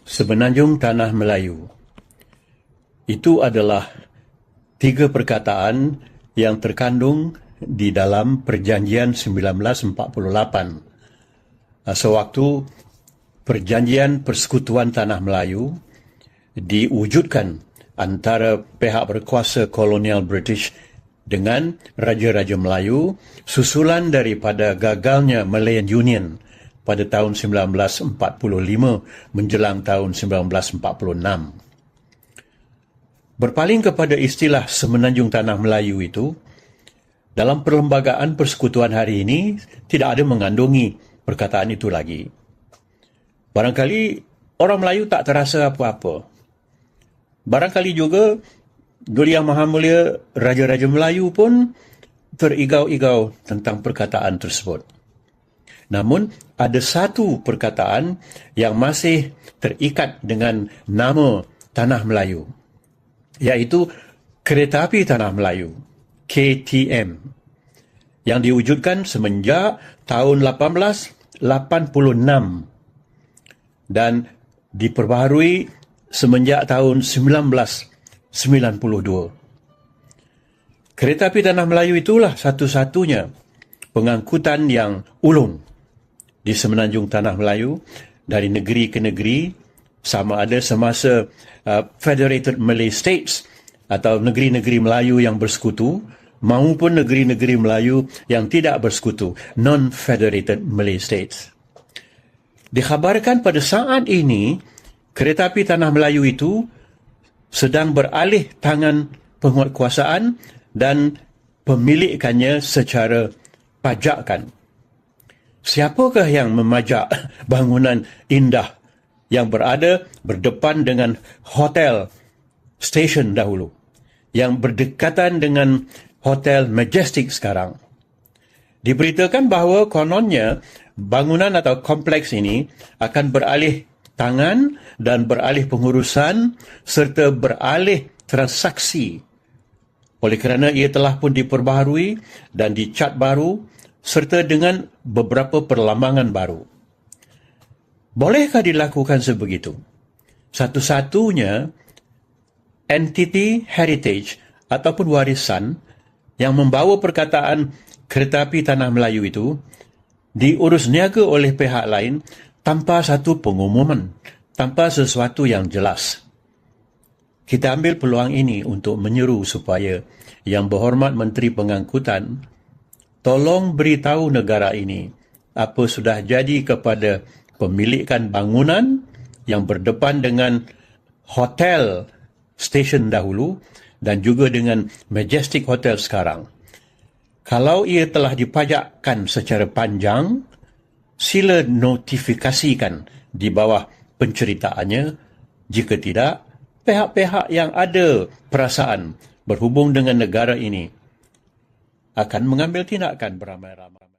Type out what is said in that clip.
Semenanjung Tanah Melayu. Itu adalah 3 perkataan yang terkandung di dalam Perjanjian 1948. Sewaktu Perjanjian Persekutuan Tanah Melayu diwujudkan antara pihak berkuasa kolonial British dengan Raja-Raja Melayu susulan daripada gagalnya Malayan Union pada tahun 1945 menjelang tahun 1946. Berpaling kepada istilah Semenanjung Tanah Melayu itu, dalam perlembagaan persekutuan hari ini tidak ada mengandungi perkataan itu lagi. Barangkali orang Melayu tak terasa apa-apa. Barangkali juga Duli Yang Maha Mulia Raja-Raja Melayu pun terigau-igau tentang perkataan tersebut. Namun, ada satu perkataan yang masih terikat dengan nama Tanah Melayu, iaitu Kereta Api Tanah Melayu, KTM, yang diwujudkan semenjak tahun 1886 dan diperbaharui semenjak tahun 1992. Kereta api Tanah Melayu itulah satu-satunya pengangkutan yang ulung di Semenanjung Tanah Melayu dari negeri ke negeri, sama ada semasa Federated Malay States atau negeri-negeri Melayu yang bersekutu maupun negeri-negeri Melayu yang tidak bersekutu, non-Federated Malay States. Dikhabarkan pada saat ini, kereta api Tanah Melayu itu sedang beralih tangan penguatkuasaan dan pemilikannya secara pajakan. Siapakah yang memajak bangunan indah yang berada berdepan dengan hotel station dahulu, yang berdekatan dengan Hotel Majestic sekarang? Diberitakan bahawa kononnya bangunan atau kompleks ini akan beralih tangan dan beralih pengurusan serta beralih transaksi oleh kerana ia telah pun diperbaharui dan dicat baru serta dengan beberapa perlambangan baru. Bolehkah dilakukan sebegitu? Satu-satunya entiti heritage ataupun warisan yang membawa perkataan kereta api Tanah Melayu itu diurus niaga oleh pihak lain tanpa satu pengumuman, tanpa sesuatu yang jelas. Kita ambil peluang ini untuk menyeru supaya Yang Berhormat Menteri Pengangkutan tolong beritahu negara ini apa sudah jadi kepada pemilikan bangunan yang berdepan dengan hotel station dahulu dan juga dengan Majestic Hotel sekarang. Kalau ia telah dipajakkan secara panjang, sila notifikasikan di bawah penceritaannya. Jika tidak, pihak-pihak yang ada perasaan berhubung dengan negara ini akan mengambil tindakan beramai-ramai.